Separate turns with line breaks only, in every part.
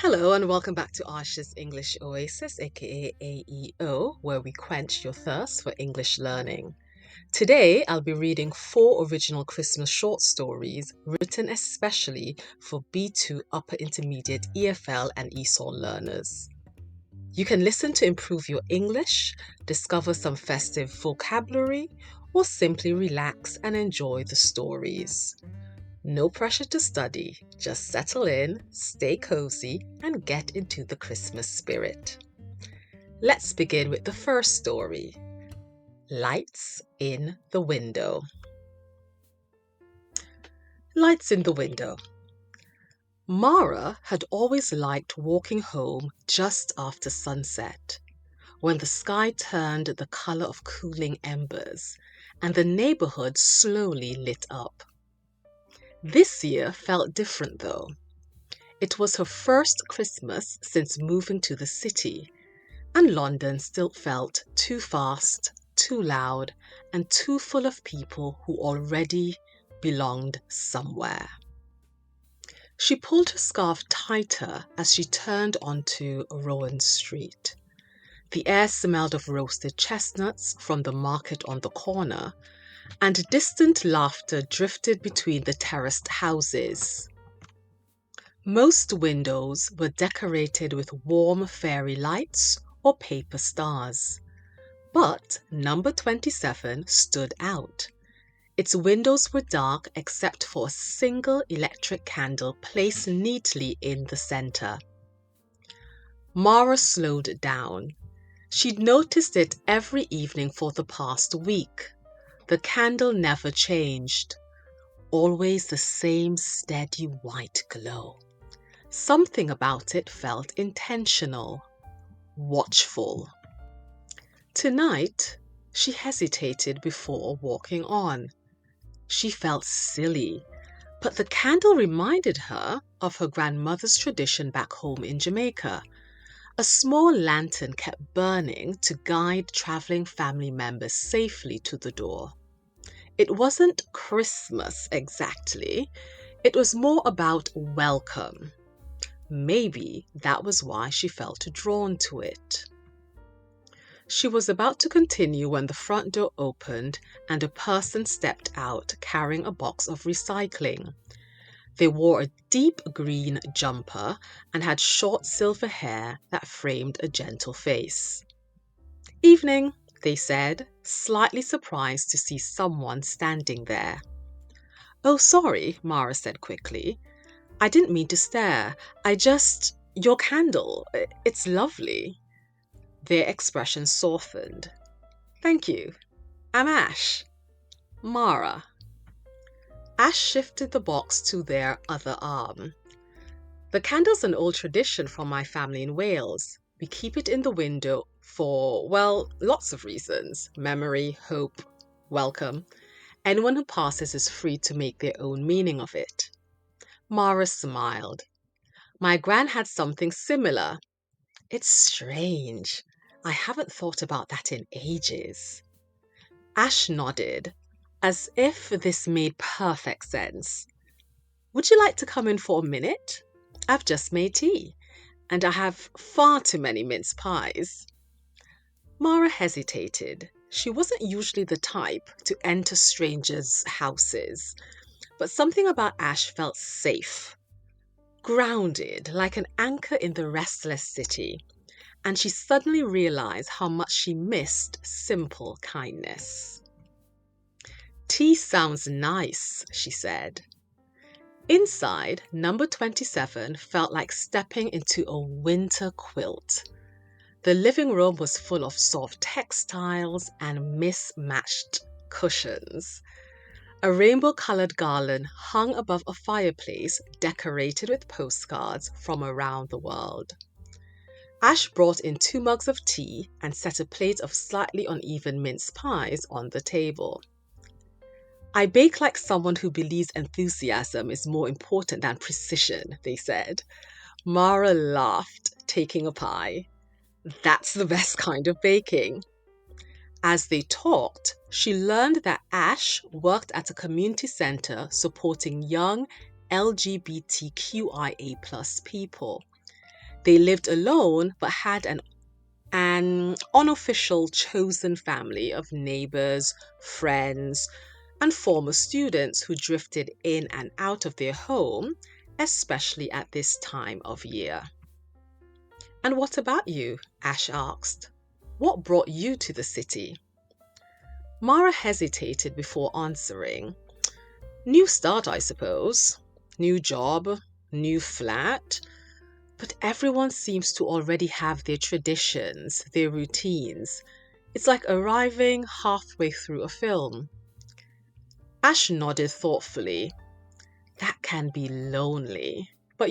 Hello and welcome back to Ayesha's English Oasis, aka AEO, where we quench your thirst for English learning. Today, I'll be reading 4 original Christmas short stories written especially for B2 Upper Intermediate EFL and ESOL learners. You can listen to improve your English, discover some festive vocabulary, or simply relax and enjoy the stories. No pressure to study, just settle in, stay cozy, and get into the Christmas spirit. Let's begin with the first story, Lights in the Window. Lights in the Window. Mara had always liked walking home just after sunset, when the sky turned the color of cooling embers and the neighborhood slowly lit up. This year felt different though. It was her first Christmas since moving to the city, and London still felt too fast, too loud, and too full of people who already belonged somewhere. She pulled her scarf tighter as she turned onto Rowan Street. The air smelled of roasted chestnuts from the market on the corner, and distant laughter drifted between the terraced houses. Most windows were decorated with warm fairy lights or paper stars, but number 27 stood out. Its windows were dark except for a single electric candle placed neatly in the center. Mara slowed down. She'd noticed it every evening for the past week. The candle never changed. Always the same steady white glow. Something about it felt intentional, watchful. Tonight, she hesitated before walking on. She felt silly, but the candle reminded her of her grandmother's tradition back home in Jamaica. A small lantern kept burning to guide traveling family members safely to the door. It wasn't Christmas exactly, it was more about welcome. Maybe that was why she felt drawn to it. She was about to continue when the front door opened and a person stepped out carrying a box of recycling. They wore a deep green jumper and had short silver hair that framed a gentle face. "Evening," they said, slightly surprised to see someone standing there. "Oh, sorry," Mara said quickly. "I didn't mean to stare. Your candle, it's lovely." Their expression softened. "Thank you. I'm Ash." "Mara." Ash shifted the box to their other arm. "The candle's an old tradition from my family in Wales. We keep it in the window for, well, lots of reasons. Memory, hope, welcome. Anyone who passes is free to make their own meaning of it." Mara smiled. "My gran had something similar." "It's strange. I haven't thought about that in ages." Ash nodded, as if this made perfect sense. "Would you like to come in for a minute? I've just made tea, and I have far too many mince pies." Mara hesitated. She wasn't usually the type to enter strangers' houses, but something about Ash felt safe, grounded, like an anchor in the restless city, and she suddenly realized how much she missed simple kindness. "Tea sounds nice," she said. Inside, number 27 felt like stepping into a winter quilt. The living room was full of soft textiles and mismatched cushions. A rainbow-colored garland hung above a fireplace decorated with postcards from around the world. Ash brought in 2 mugs of tea and set a plate of slightly uneven mince pies on the table. "I bake like someone who believes enthusiasm is more important than precision," they said. Mara laughed, taking a pie. "That's the best kind of baking." As they talked, she learned that Ash worked at a community centre supporting young LGBTQIA+ people. They lived alone but had an unofficial chosen family of neighbors, friends, and former students who drifted in and out of their home, especially at this time of year. "And what about you?" Ash asked. "What brought you to the city?" Mara hesitated before answering. "New start, I suppose. New job, new flat. But everyone seems to already have their traditions, their routines. It's like arriving halfway through a film." Ash nodded thoughtfully. "That can be lonely. But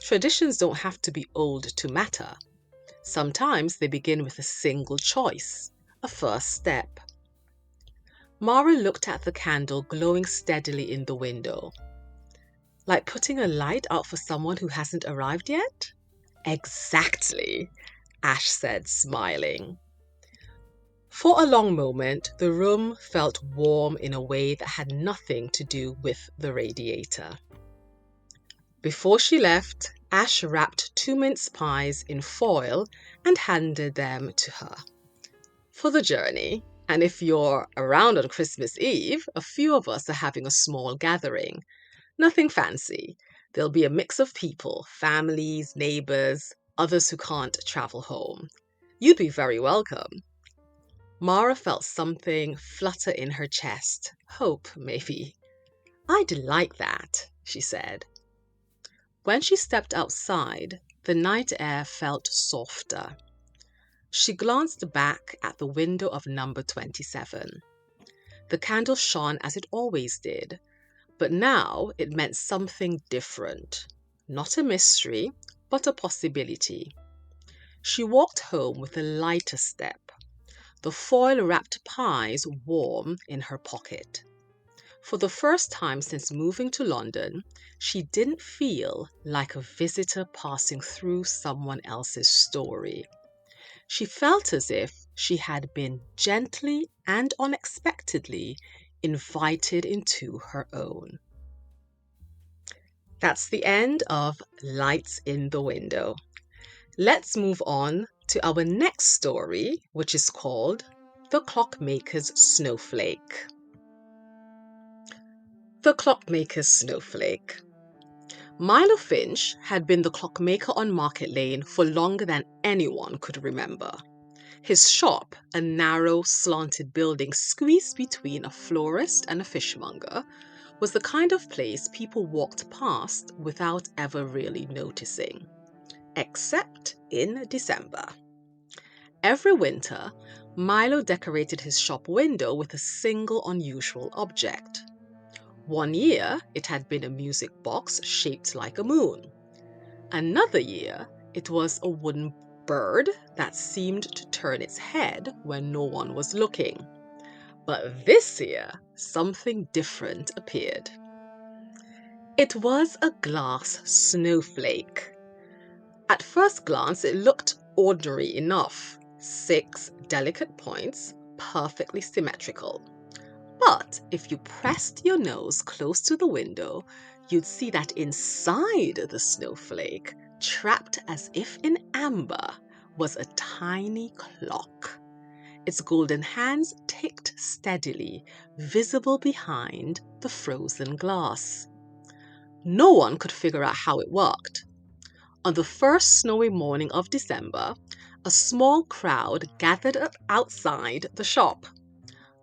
traditions don't have to be old to matter. Sometimes they begin with a single choice, a first step." Mara looked at the candle glowing steadily in the window. "Like putting a light out for someone who hasn't arrived yet?" "Exactly," Ash said, smiling. For a long moment, the room felt warm in a way that had nothing to do with the radiator. Before she left, Ash wrapped 2 mince pies in foil and handed them to her. "For the journey, and if you're around on Christmas Eve, a few of us are having a small gathering. Nothing fancy. There'll be a mix of people, families, neighbors, others who can't travel home. You'd be very welcome." Mara felt something flutter in her chest. Hope, maybe. "I'd like that," she said. When she stepped outside, the night air felt softer. She glanced back at the window of number 27. The candle shone as it always did, but now it meant something different. Not a mystery, but a possibility. She walked home with a lighter step, the foil-wrapped pies warm in her pocket. For the first time since moving to London, she didn't feel like a visitor passing through someone else's story. She felt as if she had been gently and unexpectedly invited into her own. That's the end of Lights in the Window. Let's move on to our next story, which is called The Clockmaker's Snowflake. The Clockmaker's Snowflake. Milo Finch had been the clockmaker on Market Lane for longer than anyone could remember. His shop, a narrow, slanted building squeezed between a florist and a fishmonger, was the kind of place people walked past without ever really noticing. Except in December. Every winter, Milo decorated his shop window with a single unusual object. One year, it had been a music box shaped like a moon. Another year, it was a wooden bird that seemed to turn its head when no one was looking. But this year, something different appeared. It was a glass snowflake. At first glance, it looked ordinary enough. 6 delicate points, perfectly symmetrical. But if you pressed your nose close to the window, you'd see that inside the snowflake, trapped as if in amber, was a tiny clock. Its golden hands ticked steadily, visible behind the frozen glass. No one could figure out how it worked. On the first snowy morning of December, a small crowd gathered outside the shop.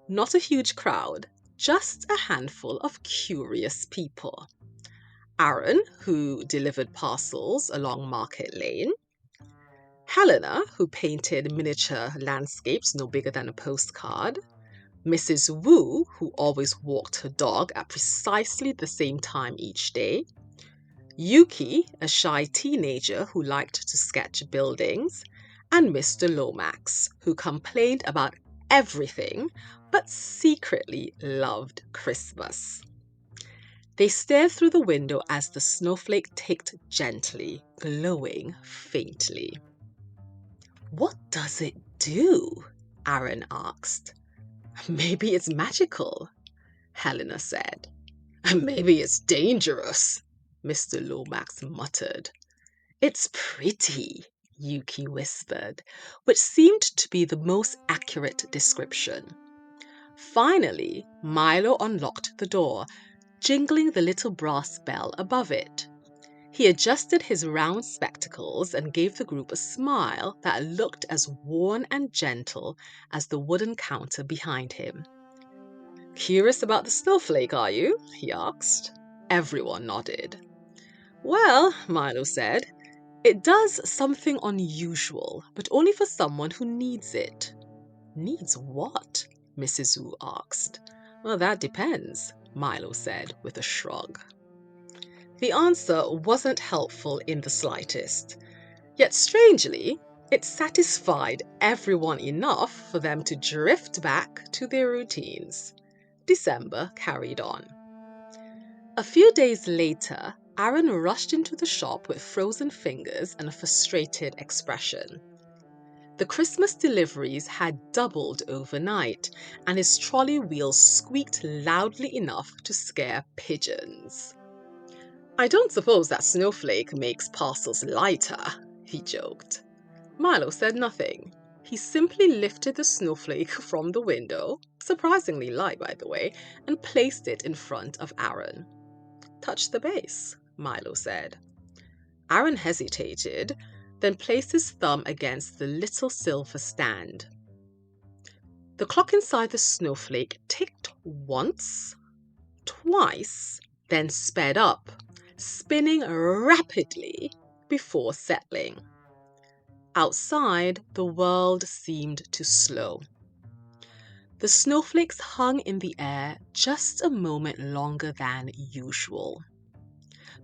Not a huge crowd, just a handful of curious people. Aaron, who delivered parcels along Market Lane. Helena, who painted miniature landscapes no bigger than a postcard. Mrs. Wu, who always walked her dog at precisely the same time each day. Yuki, a shy teenager who liked to sketch buildings. And Mr. Lomax, who complained about everything but secretly loved Christmas. They stared through the window as the snowflake ticked gently, glowing faintly. "What does it do?" Aaron asked. "Maybe it's magical," Helena said. "Maybe it's dangerous," Mr. Lomax muttered. It's pretty, Yuki whispered, which seemed to be the most accurate description. Finally, Milo unlocked the door, jingling the little brass bell above it. He adjusted his round spectacles and gave the group a smile that looked as worn and gentle as the wooden counter behind him. "Curious about the snowflake, are you?" he asked. Everyone nodded. "Well," Milo said, "it does something unusual, but only for someone who needs it." "Needs what?" Mrs. Wu asked. "Well, that depends," Milo said with a shrug. The answer wasn't helpful in the slightest, yet strangely, it satisfied everyone enough for them to drift back to their routines. December carried on. A few days later, Aaron rushed into the shop with frozen fingers and a frustrated expression. The Christmas deliveries had doubled overnight, and his trolley wheels squeaked loudly enough to scare pigeons. "I don't suppose that Snowflake makes parcels lighter," he joked. Milo said nothing. He simply lifted the snowflake from the window, surprisingly light by the way, and placed it in front of Aaron. "Touch the base," Milo said. Aaron hesitated, then placed his thumb against the little silver stand. The clock inside the snowflake ticked once, twice, then sped up, spinning rapidly before settling. Outside, the world seemed to slow. The snowflakes hung in the air just a moment longer than usual.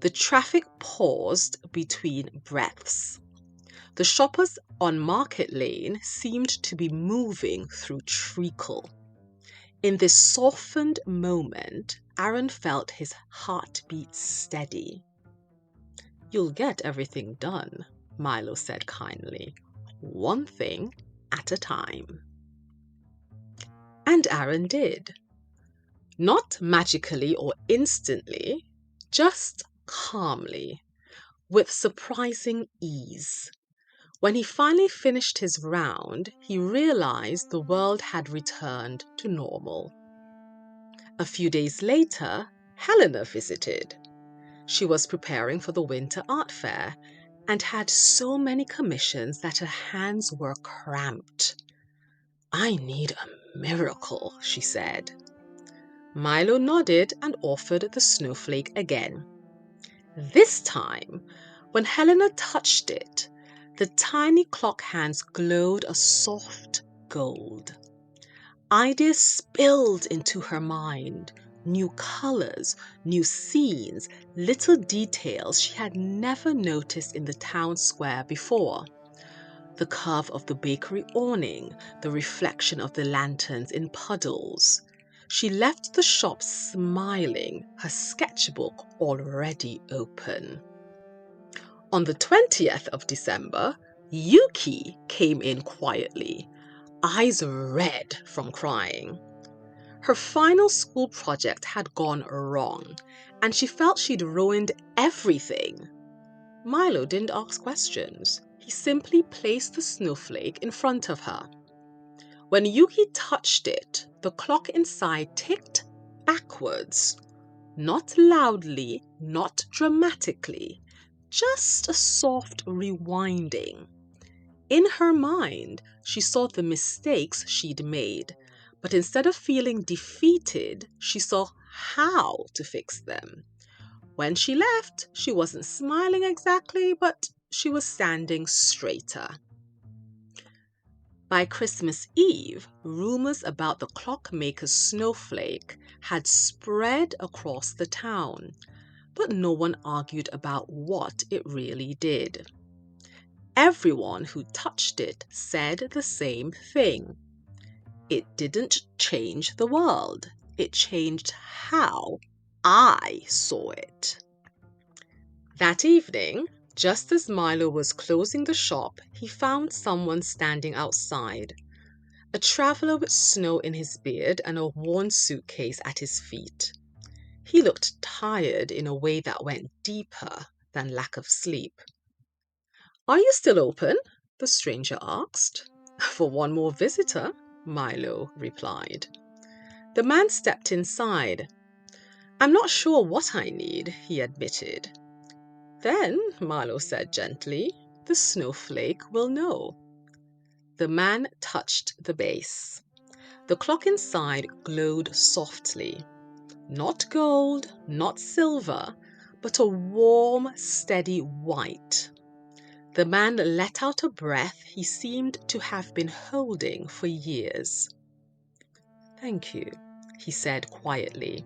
The traffic paused between breaths. The shoppers on Market Lane seemed to be moving through treacle. In this softened moment, Aaron felt his heartbeat steady. "You'll get everything done," Milo said kindly. "One thing at a time." And Aaron did. Not magically or instantly, just calmly, with surprising ease. When he finally finished his round, he realized the world had returned to normal. A few days later, Helena visited. She was preparing for the winter art fair and had so many commissions that her hands were cramped. "I need a miracle," she said. Milo nodded and offered the snowflake again. This time, when Helena touched it, the tiny clock hands glowed a soft gold. Ideas spilled into her mind. New colors, new scenes, little details she had never noticed in the town square before. The curve of the bakery awning, the reflection of the lanterns in puddles. She left the shop smiling, her sketchbook already open. On the 20th of December, Yuki came in quietly, eyes red from crying. Her final school project had gone wrong, and she felt she'd ruined everything. Milo didn't ask questions. He simply placed the snowflake in front of her. When Yuki touched it, the clock inside ticked backwards. Not loudly, not dramatically, just a soft rewinding. In her mind, she saw the mistakes she'd made, but instead of feeling defeated, she saw how to fix them. When she left, she wasn't smiling exactly, but she was standing straighter. By Christmas Eve, rumors about the Clockmaker's snowflake had spread across the town, but no one argued about what it really did. Everyone who touched it said the same thing. It didn't change the world. It changed how I saw it. That evening, just as Milo was closing the shop, he found someone standing outside. A traveler with snow in his beard and a worn suitcase at his feet. He looked tired in a way that went deeper than lack of sleep. Are you still open? The stranger asked. For one more visitor, Milo replied. The man stepped inside. I'm not sure what I need, he admitted. Then, Milo said gently, the snowflake will know. The man touched the base. The clock inside glowed softly. Not gold, not silver, but a warm, steady white. The man let out a breath he seemed to have been holding for years. Thank you, he said quietly.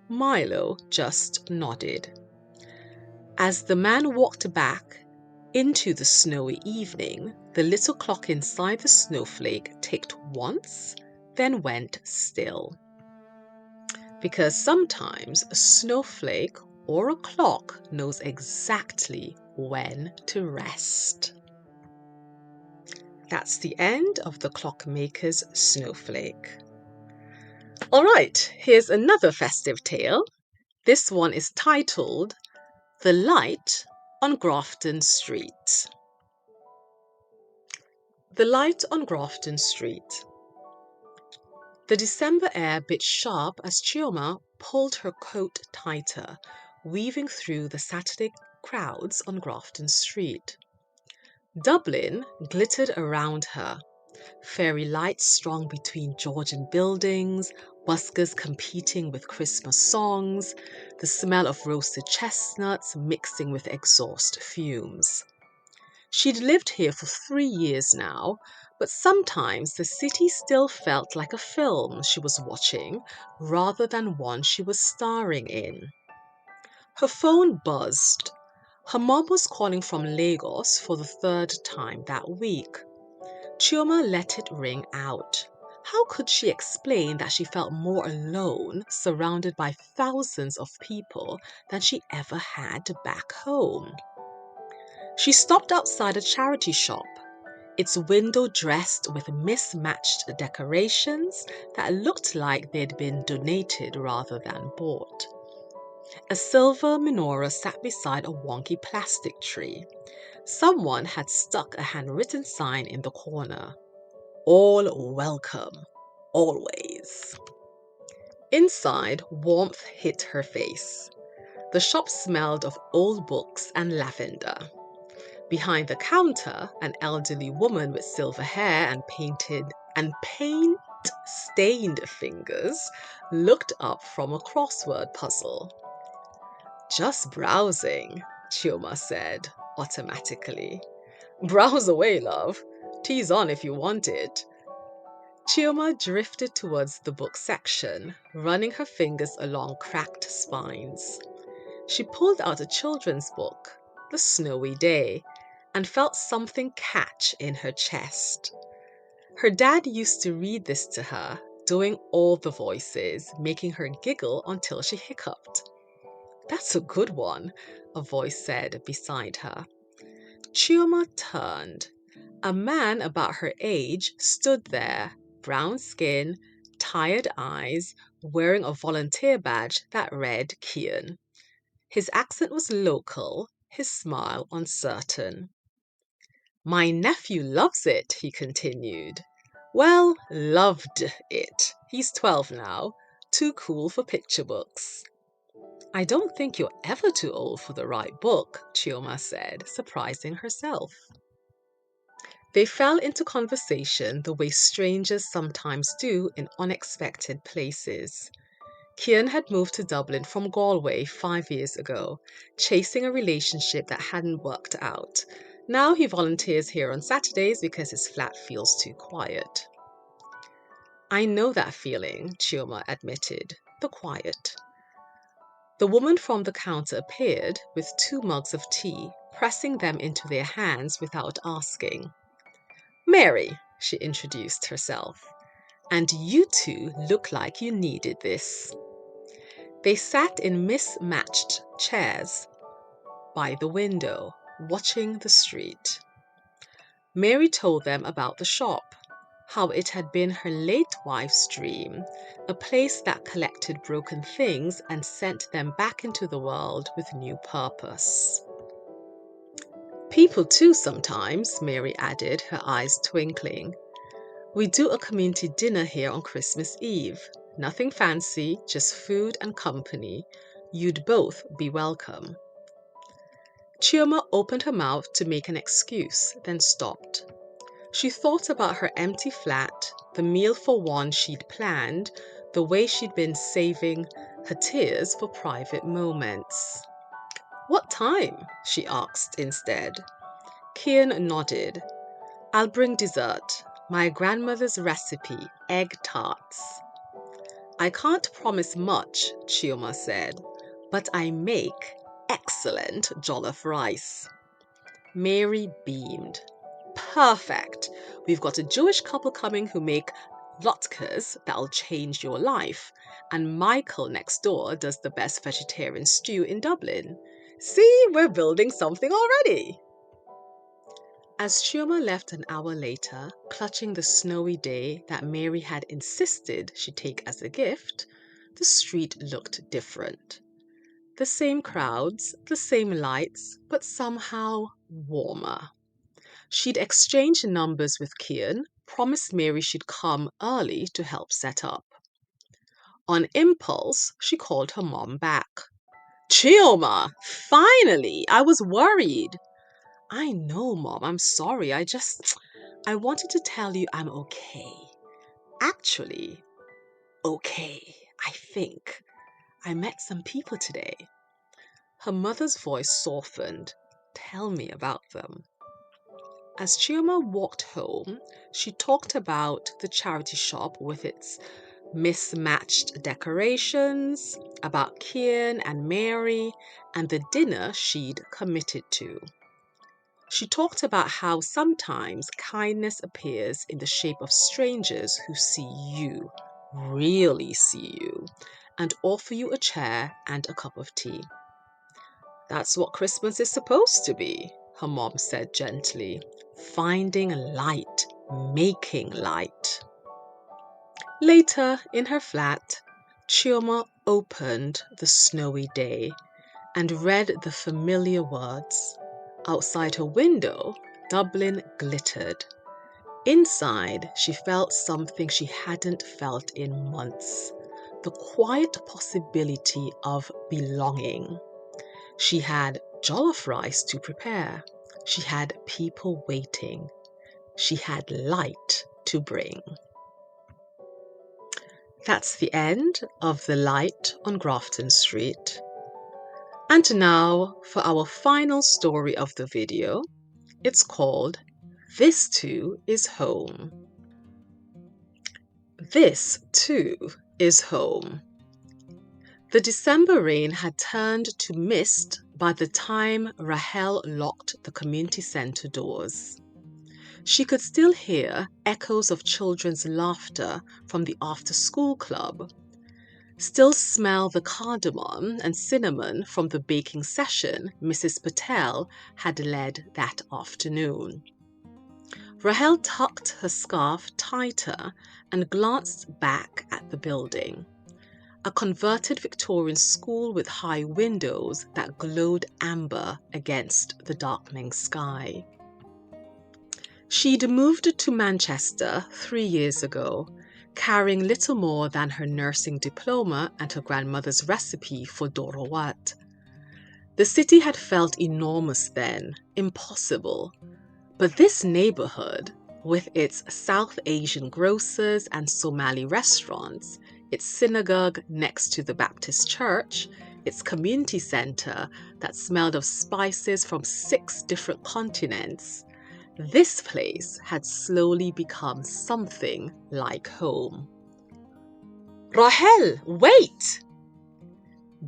Milo just nodded. As the man walked back into the snowy evening, the little clock inside the snowflake ticked once, then went still. Because sometimes a snowflake or a clock knows exactly when to rest. That's the end of the Clockmaker's Snowflake. All right, here's another festive tale. This one is titled The Light on Grafton Street. The light on Grafton Street. The December air bit sharp as Chioma pulled her coat tighter, weaving through the Saturday crowds on Grafton Street. Dublin glittered around her. Fairy lights strung between Georgian buildings, buskers competing with Christmas songs, the smell of roasted chestnuts mixing with exhaust fumes. She'd lived here for 3 years now, but sometimes the city still felt like a film she was watching rather than one she was starring in. Her phone buzzed. Her mom was calling from Lagos for the 3rd time that week. Chioma let it ring out. How could she explain that she felt more alone, surrounded by thousands of people, than she ever had back home? She stopped outside a charity shop, its window dressed with mismatched decorations that looked like they'd been donated rather than bought. A silver menorah sat beside a wonky plastic tree. Someone had stuck a handwritten sign in the corner. All welcome, always. Inside, warmth hit her face. The shop smelled of old books and lavender. Behind the counter, an elderly woman with silver hair and paint-stained fingers looked up from a crossword puzzle. Just browsing, Chioma said automatically. Browse away, love. Tea's on if you want it. Chioma drifted towards the book section, running her fingers along cracked spines. She pulled out a children's book, The Snowy Day, and felt something catch in her chest. Her dad used to read this to her, doing all the voices, making her giggle until she hiccuped. That's a good one, a voice said beside her. Chioma turned. A man about her age stood there, brown skin, tired eyes, wearing a volunteer badge that read Kian. His accent was local, his smile uncertain. My nephew loves it, he continued. Well, loved it. He's 12 now, too cool for picture books. I don't think you're ever too old for the right book, Chioma said, surprising herself. They fell into conversation the way strangers sometimes do in unexpected places. Kian had moved to Dublin from Galway 5 years ago, chasing a relationship that hadn't worked out. Now he volunteers here on Saturdays because his flat feels too quiet. I know that feeling, Chioma admitted. The quiet. The woman from the counter appeared with 2 mugs of tea, pressing them into their hands without asking. Mary, she introduced herself. And you two look like you needed this. They sat in mismatched chairs by the window, watching the street. Mary told them about the shop, how it had been her late wife's dream, a place that collected broken things and sent them back into the world with new purpose. People too sometimes, Mary added, her eyes twinkling. We do a community dinner here on Christmas Eve. Nothing fancy, just food and company. You'd both be welcome. Chioma opened her mouth to make an excuse, then stopped. She thought about her empty flat, the meal for one she'd planned, the way she'd been saving her tears for private moments. What time? She asked instead. Kian nodded. I'll bring dessert. My grandmother's recipe, egg tarts. I can't promise much, Chioma said, but I make excellent jollof rice. Mary beamed. Perfect. We've got a Jewish couple coming who make latkes that'll change your life. And Michael next door does the best vegetarian stew in Dublin. See, we're building something already. As Chioma left an hour later, clutching the snowy day that Mary had insisted she take as a gift, the street looked different. The same crowds, the same lights, but somehow warmer. She'd exchanged numbers with Kian, promised Mary she'd come early to help set up. On impulse, she called her mom back. Chioma, finally! I was worried. I know, Mom, I'm sorry. I wanted to tell you I'm okay. Actually, okay, I think. I met some people today. Her mother's voice softened. Tell me about them. As Chioma walked home, she talked about the charity shop with its mismatched decorations, about Kian and Mary, and the dinner she'd committed to. She talked about how sometimes kindness appears in the shape of strangers who see you, really see you, and offer you a chair and a cup of tea. That's what Christmas is supposed to be, her mom said gently. Finding light, making light. Later, in her flat, Chioma opened the snowy day and read the familiar words. Outside her window, Dublin glittered. Inside, she felt something she hadn't felt in months, the quiet possibility of belonging. She had jollof rice to prepare. She had people waiting. She had light to bring. That's the end of The Light on Grafton Street. And now for our final story of the video. It's called This Too is Home. This too is home. The December rain had turned to mist by the time Rahel locked the community centre doors. She could still hear echoes of children's laughter from the after-school club, still smell the cardamom and cinnamon from the baking session Mrs. Patel had led that afternoon. Rahel tucked her scarf tighter and glanced back at the building. A converted Victorian school with high windows that glowed amber against the darkening sky. She'd moved to Manchester 3 years ago, carrying little more than her nursing diploma and her grandmother's recipe for dorowat. The city had felt enormous then, impossible. But this neighborhood, with its South Asian grocers and Somali restaurants, its synagogue next to the Baptist church, its community center that smelled of spices from 6 different continents, this place had slowly become something like home. Rahel, wait!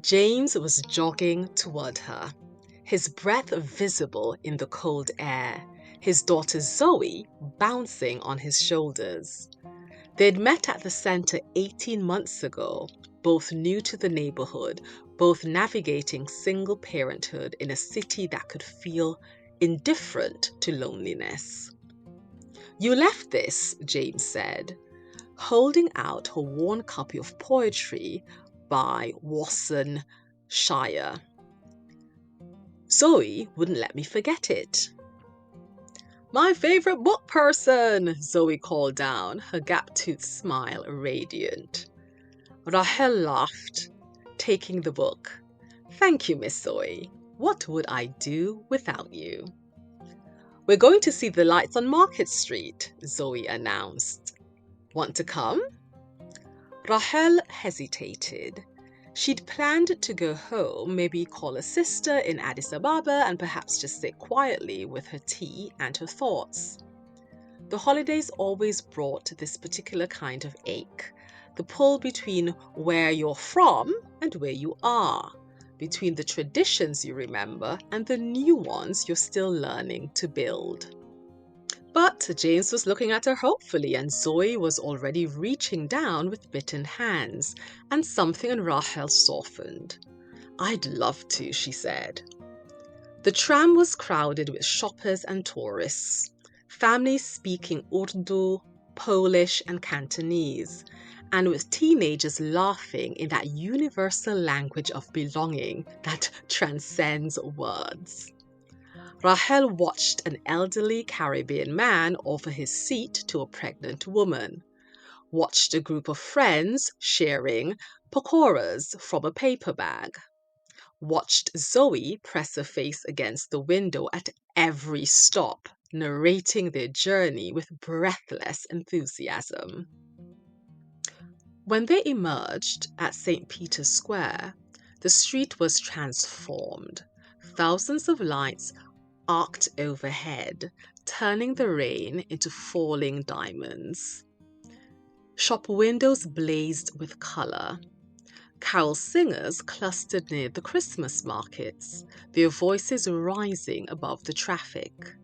James was jogging toward her, his breath visible in the cold air, his daughter Zoe bouncing on his shoulders. They'd met at the center 18 months ago, both new to the neighborhood, both navigating single parenthood in a city that could feel indifferent to loneliness. You left this, James said, holding out her worn copy of poetry by Wasson Shire. Zoe wouldn't let me forget it. "My favourite book person," Zoe called down, her gap-toothed smile radiant. Rahel laughed, taking the book. "Thank you, Miss Zoe. What would I do without you?" "We're going to see the lights on Market Street," Zoe announced. "Want to come?" Rahel hesitated. She'd planned to go home, maybe call a sister in Addis Ababa, and perhaps just sit quietly with her tea and her thoughts. The holidays always brought this particular kind of ache, the pull between where you're from and where you are, between the traditions you remember and the new ones you're still learning to build. But James was looking at her hopefully, and Zoe was already reaching down with mittened hands, and something in Rahel softened. "I'd love to," she said. The tram was crowded with shoppers and tourists, families speaking Urdu, Polish, and Cantonese, and with teenagers laughing in that universal language of belonging that transcends words. Rahel watched an elderly Caribbean man offer his seat to a pregnant woman, watched a group of friends sharing pakoras from a paper bag, watched Zoe press her face against the window at every stop, narrating their journey with breathless enthusiasm. When they emerged at St. Peter's Square, the street was transformed. Thousands of lights arced overhead, turning the rain into falling diamonds. Shop windows blazed with color. Carol singers clustered near the Christmas markets, their voices rising above the traffic.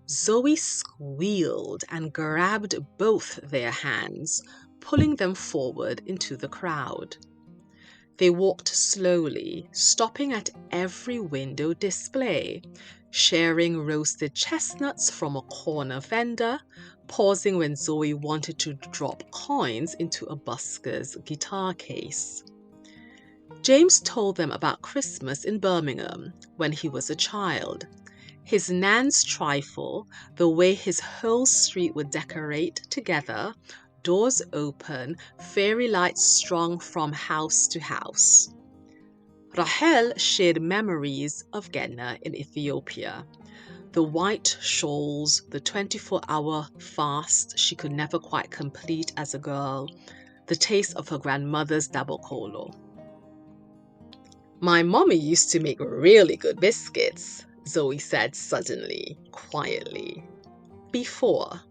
Zoe squealed and grabbed both their hands, pulling them forward into the crowd. They walked slowly, stopping at every window display, sharing roasted chestnuts from a corner vendor, pausing when Zoe wanted to drop coins into a busker's guitar case. James told them about Christmas in Birmingham when he was a child. His nan's trifle, the way his whole street would decorate together, doors open, fairy lights strung from house to house. Rahel shared memories of Genna in Ethiopia. The white shawls, the 24-hour fast she could never quite complete as a girl, the taste of her grandmother's dabokolo. "My mommy used to make really good biscuits," Zoe said suddenly, quietly. "Before."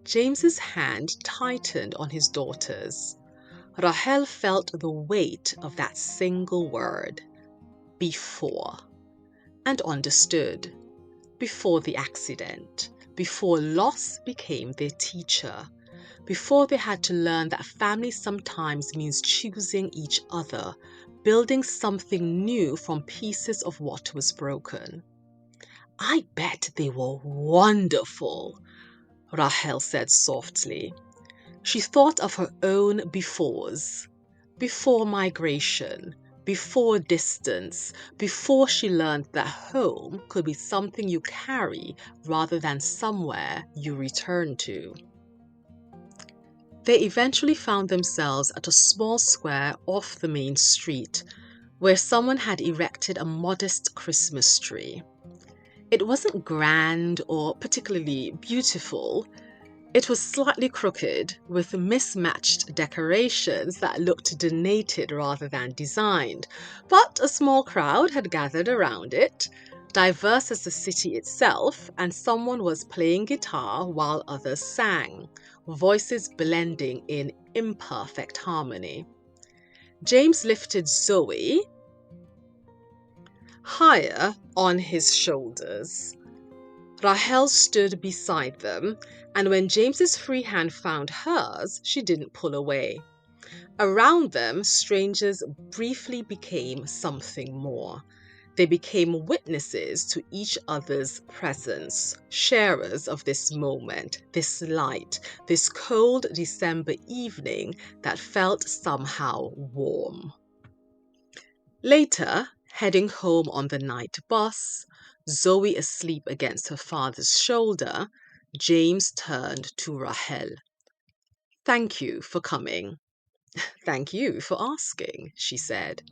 James's hand tightened on his daughter's. Rahel felt the weight of that single word, before, and understood. Before the accident, before loss became their teacher, before they had to learn that family sometimes means choosing each other, building something new from pieces of what was broken. "I bet they were wonderful," Rahel said softly. She thought of her own befores. Before migration, before distance, before she learned that home could be something you carry rather than somewhere you return to. They eventually found themselves at a small square off the main street, where someone had erected a modest Christmas tree. It wasn't grand or particularly beautiful. It was slightly crooked, with mismatched decorations that looked donated rather than designed, but a small crowd had gathered around it, diverse as the city itself, and someone was playing guitar while others sang, voices blending in imperfect harmony. James lifted Zoe higher on his shoulders. Rahel stood beside them, and when James's free hand found hers, she didn't pull away. Around them, strangers briefly became something more. They became witnesses to each other's presence, sharers of this moment, this light, this cold December evening that felt somehow warm. Later, Heading home on the night bus, Zoe asleep against her father's shoulder, James turned to Rahel. "Thank you for coming." "Thank you for asking," she said.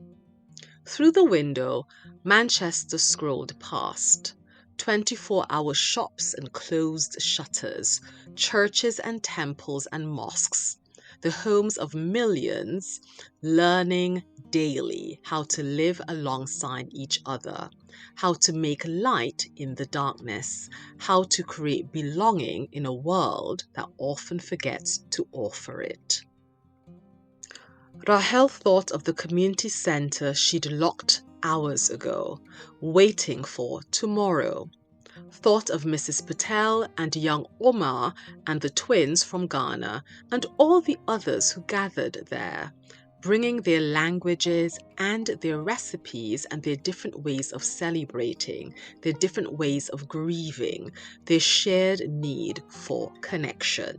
Through the window, Manchester scrolled past. 24-hour shops and closed shutters, churches and temples and mosques, the homes of millions, learning daily how to live alongside each other, how to make light in the darkness, how to create belonging in a world that often forgets to offer it. Rahel thought of the community centre she'd locked hours ago, waiting for tomorrow. Thought of Mrs. Patel and young Omar and the twins from Ghana and all the others who gathered there, bringing their languages and their recipes and their different ways of celebrating, their different ways of grieving, their shared need for connection.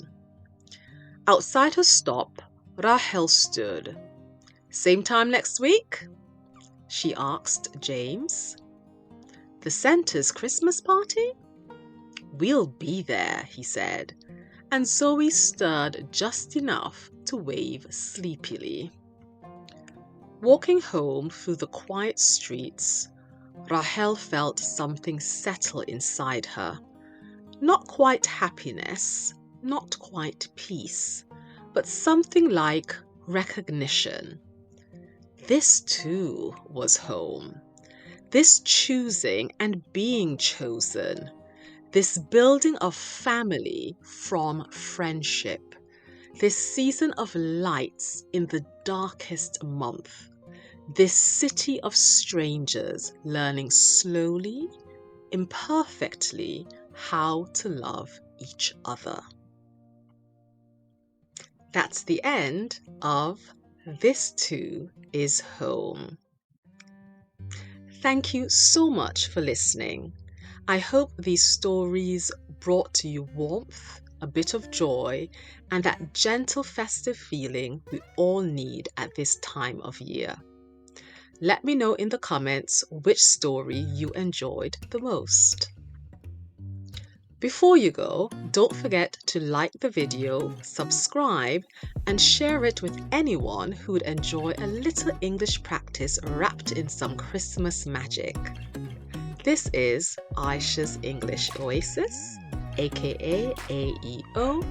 Outside her stop, Rahel stood. "Same time next week?" she asked James. "The centre's Christmas party?" "We'll be there," he said, and Zoe stirred just enough to wave sleepily. Walking home through the quiet streets, Rahel felt something settle inside her. Not quite happiness, not quite peace, but something like recognition. This too was home. This choosing and being chosen. This building of family from friendship. This season of lights in the darkest month. This city of strangers learning slowly, imperfectly, how to love each other. That's the end of This Too is Home. Thank you so much for listening. I hope these stories brought to you warmth, a bit of joy, and that gentle festive feeling we all need at this time of year. Let me know in the comments which story you enjoyed the most. Before you go, don't forget to like the video, subscribe, and share it with anyone who would enjoy a little English practice wrapped in some Christmas magic. This is Ayesha's English Oasis, aka AEO,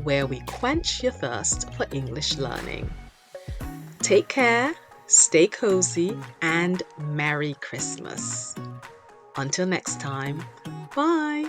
where we quench your thirst for English learning. Take care, stay cozy, and Merry Christmas. Until next time, bye!